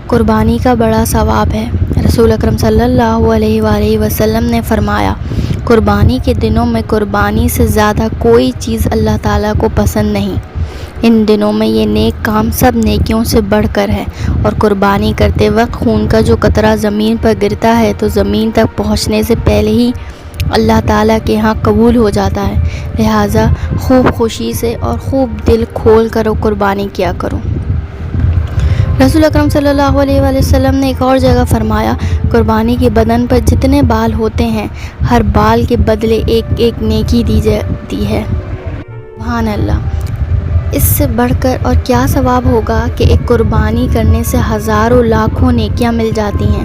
قربانی کا بڑا ثواب ہے۔ رسول اکرم صلی اللہ علیہ وآلہ وسلم نے فرمایا، قربانی کے دنوں میں قربانی سے زیادہ کوئی چیز اللہ تعالیٰ کو پسند نہیں۔ ان دنوں میں یہ نیک کام سب نیکیوں سے بڑھ کر ہے، اور قربانی کرتے وقت خون کا جو قطرہ زمین پر گرتا ہے تو زمین تک پہنچنے سے پہلے ہی اللہ تعالیٰ کے ہاں قبول ہو جاتا ہے۔ لہٰذا خوب خوشی سے اور خوب دل کھول کر قربانی کیا کرو۔ رسول اکرم صلی اللہ علیہ وآلہ وسلم نے ایک اور جگہ فرمایا، قربانی کے بدن پر جتنے بال ہوتے ہیں ہر بال کے بدلے ایک ایک نیکی دی جاتی ہے۔ سبحان اللہ! اس سے بڑھ کر اور کیا ثواب ہوگا کہ ایک قربانی کرنے سے ہزاروں لاکھوں نیکیاں مل جاتی ہیں۔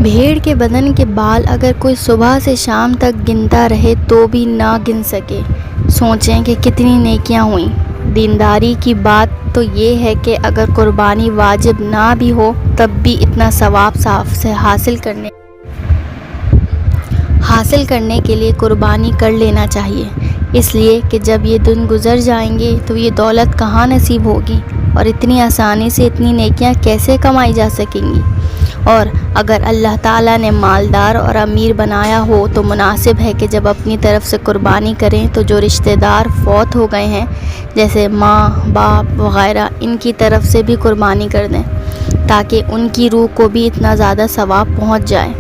بھیڑ کے بدن کے بال اگر کوئی صبح سے شام تک گنتا رہے تو بھی نہ گن سکے، سوچیں کہ کتنی نیکیاں ہوئیں۔ دینداری کی بات تو یہ ہے کہ اگر قربانی واجب نہ بھی ہو تب بھی اتنا ثواب سے حاصل کرنے کے لیے قربانی کر لینا چاہیے، اس لیے کہ جب یہ دن گزر جائیں گے تو یہ دولت کہاں نصیب ہوگی، اور اتنی آسانی سے اتنی نیکیاں کیسے کمائی جا سکیں گی۔ اور اگر اللہ تعالیٰ نے مالدار اور امیر بنایا ہو تو مناسب ہے کہ جب اپنی طرف سے قربانی کریں تو جو رشتہ دار فوت ہو گئے ہیں جیسے ماں، باپ وغیرہ، ان کی طرف سے بھی قربانی کر دیں تاکہ ان کی روح کو بھی اتنا زیادہ ثواب پہنچ جائے۔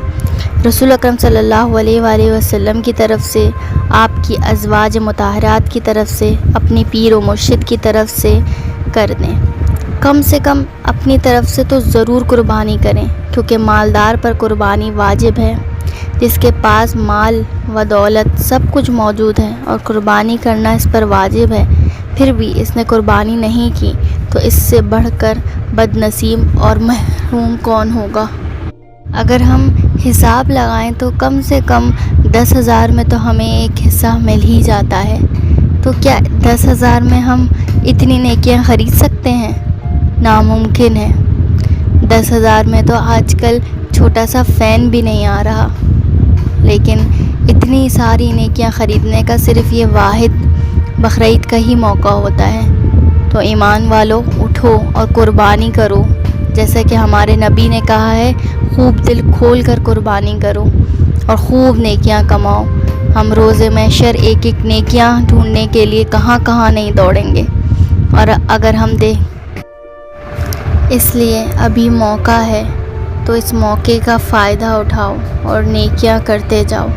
رسول اکرم صلی اللہ علیہ وآلہ وسلم کی طرف سے، آپ کی ازواج مطہرات کی طرف سے، اپنی پیر و مرشد کی طرف سے کر دیں۔ کم سے کم اپنی طرف سے تو ضرور قربانی کریں، کیونکہ مالدار پر قربانی واجب ہے۔ جس کے پاس مال و دولت سب کچھ موجود ہے اور قربانی کرنا اس پر واجب ہے، پھر بھی اس نے قربانی نہیں کی تو اس سے بڑھ کر بد نصیب اور محروم کون ہوگا۔ اگر ہم حساب لگائیں تو کم سے کم 10,000 میں تو ہمیں ایک حصہ مل ہی جاتا ہے، تو کیا 10,000 میں ہم اتنی نیکیاں خرید سکتے ہیں؟ ناممکن ہے۔ 10,000 میں تو آج کل چھوٹا سا فین بھی نہیں آ رہا، لیکن اتنی ساری نیکیاں خریدنے کا صرف یہ واحد بقرعید کا ہی موقع ہوتا ہے۔ تو ایمان والو، اٹھو اور قربانی کرو، جیسا کہ ہمارے نبی نے کہا ہے، خوب دل کھول کر قربانی کرو اور خوب نیکیاں کماؤ۔ ہم روز محشر ایک ایک نیکیاں ڈھونڈنے کے لیے کہاں کہاں نہیں دوڑیں گے، اور اگر ہم اس لیے ابھی موقع ہے تو اس موقع کا فائدہ اٹھاؤ اور نیکیاں کرتے جاؤ۔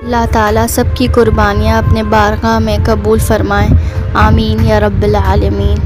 اللہ تعالیٰ سب کی قربانیاں اپنے بارگاہ میں قبول فرمائے، آمین یا رب العالمین۔